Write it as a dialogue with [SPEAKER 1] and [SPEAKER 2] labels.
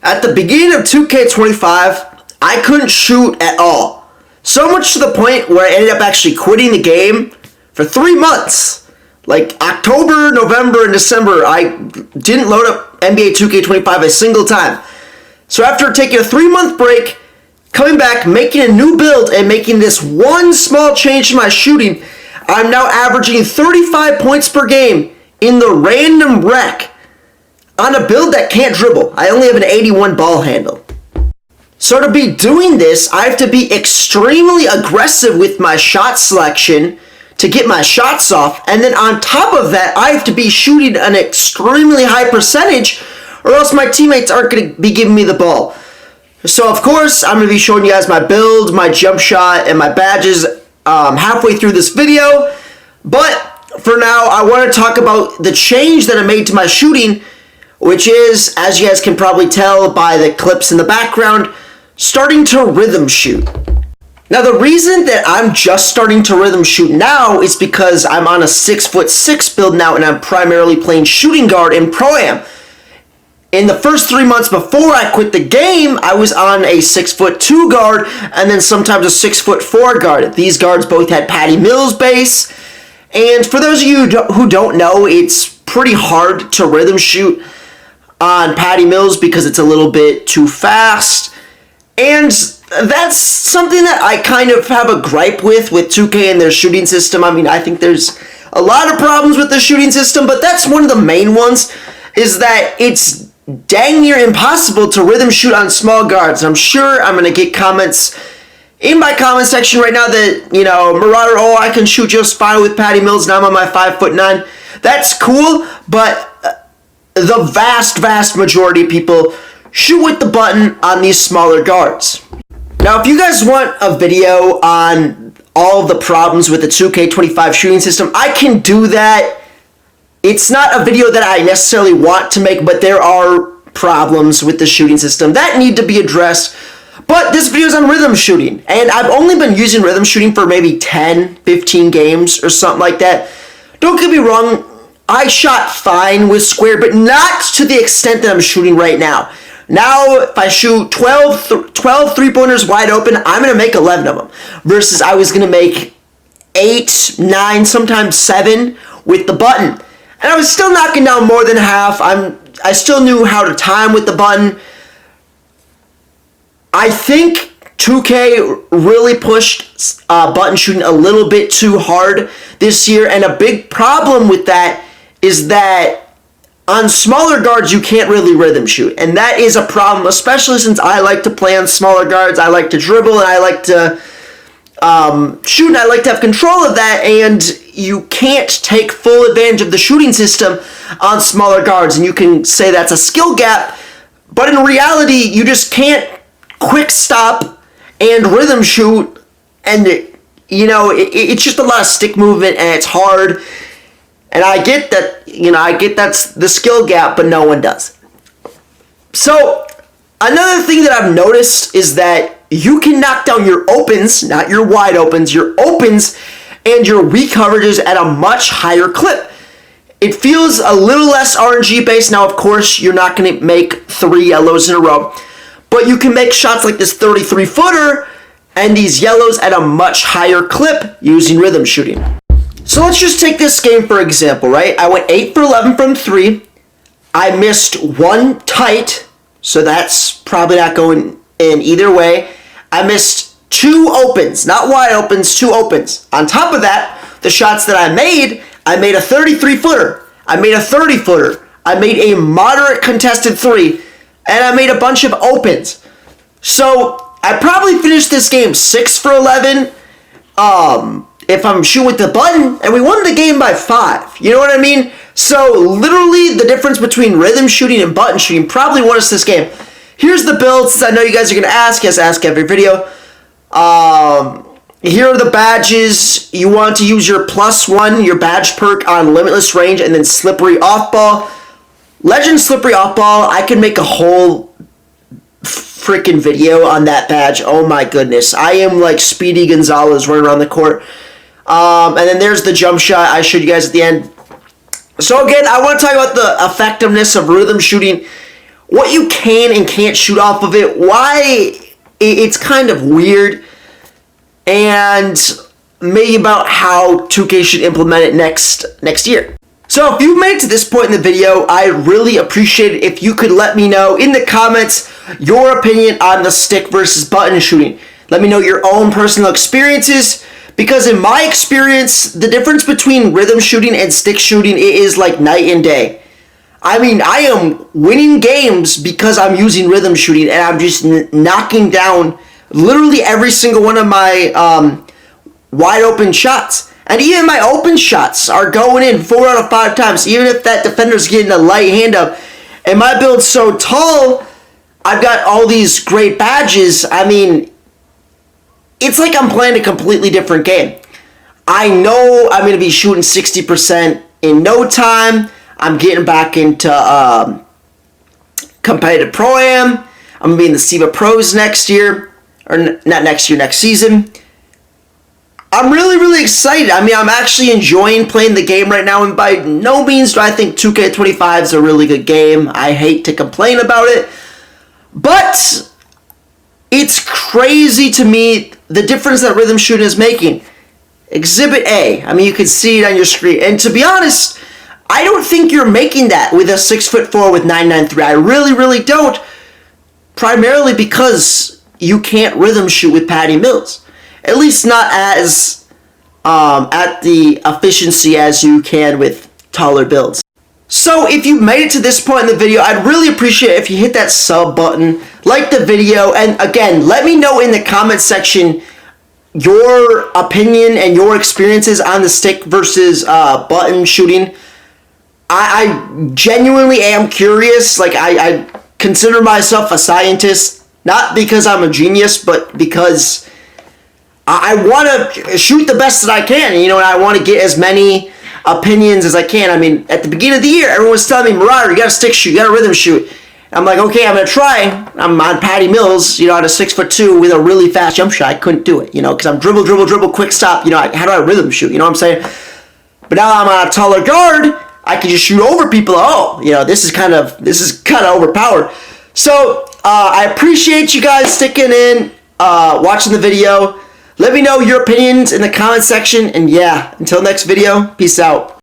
[SPEAKER 1] At the beginning of 2K25, I couldn't shoot at all. So much to the point where I ended up actually quitting the game for 3 months. Like October, November, and December, I didn't load up NBA 2K25 a single time. So after taking a 3-month break, coming back, making a new build, and making this one small change to my shooting, I'm now averaging 35 points per game in the random wreck on a build that can't dribble. I only have an 81 ball handle. So to be doing this, I have to be extremely aggressive with my shot selection to get my shots off, and then on top of that, I have to be shooting an extremely high percentage, or else my teammates aren't going to be giving me the ball. So of course, I'm going to be showing you guys my build, my jump shot, and my badges halfway through this video. But for now, I want to talk about the change that I made to my shooting, which is, as you guys can probably tell by the clips in the background, starting to rhythm shoot. Now the reason that I'm just starting to rhythm shoot now is because I'm on a 6'6" build now, and I'm primarily playing shooting guard in Pro-Am. In the first 3 months before I quit the game, I was on a 6'2" guard, and then sometimes a 6'4" guard. These guards both had Patty Mills base, and for those of you who don't know, it's pretty hard to rhythm shoot on Patty Mills because it's a little bit too fast, and that's something that I kind of have a gripe with 2K and their shooting system. I mean, I think there's a lot of problems with the shooting system, but that's one of the main ones, is that it's dang near impossible to rhythm shoot on small guards. I'm sure I'm going to get comments in my comment section right now that, Marauder, I can shoot just fine with Patty Mills, now I'm on my 5'9". That's cool, but the vast majority of people shoot with the button on these smaller guards. Now, if you guys want a video on all of the problems with the 2K25 shooting system, I can do that. It's not a video that I necessarily want to make, but there are problems with the shooting system that need to be addressed. But this video is on rhythm shooting, and I've only been using rhythm shooting for maybe 10, 15 games or something like that. Don't get me wrong, I shot fine with square, but not to the extent that I'm shooting right now. Now, if I shoot 12 three-pointers wide open, I'm going to make 11 of them. Versus I was going to make 8, 9, sometimes 7 with the button. And I was still knocking down more than half. I still knew how to time with the button. I think 2K really pushed button shooting a little bit too hard this year. And a big problem with that is that on smaller guards, you can't really rhythm shoot. And that is a problem, especially since I like to play on smaller guards. I like to dribble, and I like to shoot, and I like to have control of that. And you can't take full advantage of the shooting system on smaller guards. And you can say that's a skill gap. But in reality, you just can't quick stop and rhythm shoot. And, it's just a lot of stick movement, and it's hard. And I get that, that's the skill gap, but no one does. So, another thing that I've noticed is that you can knock down your opens, not your wide opens, your opens and your weak coverages at a much higher clip. It feels a little less RNG based. Now, of course, you're not going to make 3 yellows in a row, but you can make shots like this 33-footer and these yellows at a much higher clip using rhythm shooting. So let's just take this game for example, right? I went 8 for 11 from 3. I missed 1 tight, so that's probably not going in either way. I missed 2 opens, not wide opens, 2 opens. On top of that, the shots that I made a 33-footer. I made a 30-footer. I made a moderate contested 3. And I made a bunch of opens. So I probably finished this game 6 for 11. If I'm shooting with the button, and we won the game by 5. You know what I mean? So, literally, the difference between rhythm shooting and button shooting probably won us this game. Here's the build, since I know you guys are going to ask. Yes, ask every video. Here are the badges. You want to use your +1, your badge perk on Limitless Range, and then Slippery Off Ball. Legend Slippery Off Ball, I could make a whole freaking video on that badge. Oh my goodness. I am like Speedy Gonzalez running around the court. And then there's the jump shot I showed you guys at the end. So again, I want to talk about the effectiveness of rhythm shooting what you can and can't shoot off of it, why it's kind of weird, and maybe about how 2K should implement it next year. So if you've made it to this point in the video, I really appreciate it if you could let me know in the comments your opinion on the stick versus button shooting. Let me know your own personal experiences, because in my experience, the difference between rhythm shooting and stick shooting is like night and day. I mean, I am winning games because I'm using rhythm shooting, and I'm just knocking down literally every single one of my wide open shots. And even my open shots are going in 4 out of 5 times, even if that defender's getting a light hand up. And my build's so tall, I've got all these great badges. I mean, it's like I'm playing a completely different game. I know I'm going to be shooting 60% in no time. I'm getting back into competitive Pro-Am. I'm going to be in the SEMA Pros next year. Or not next year, next season. I'm really, really excited. I mean, I'm actually enjoying playing the game right now, and by no means do I think 2K25 is a really good game. I hate to complain about it, but it's crazy to me the difference that rhythm shooting is making. Exhibit A. I mean, you can see it on your screen, and to be honest, I don't think you're making that with a 6'4" with 993. I really, really don't. Primarily because you can't rhythm shoot with Patty Mills. At least not as at the efficiency as you can with taller builds. So if you made it to this point in the video, I'd really appreciate it if you hit that sub button, like the video, and again, let me know in the comment section your opinion and your experiences on the stick versus button shooting. I genuinely am curious. Like, I consider myself a scientist, not because I'm a genius, but because I want to shoot the best that I can, you know, and I want to get as many opinions as I can. I mean, at the beginning of the year, everyone was telling me, Marauder, you got to stick shoot, you got to rhythm shoot. And I'm like, okay, I'm going to try. I'm on Patty Mills, you know, at a 6'2" with a really fast jump shot. I couldn't do it, you know, because I'm dribble, quick stop. You know, how do I rhythm shoot? You know what I'm saying? But now I'm on a taller guard. I can just shoot over people. Oh, you know, this is kind of overpowered. So I appreciate you guys sticking in, watching the video. Let me know your opinions in the comment section, and yeah, until next video, peace out.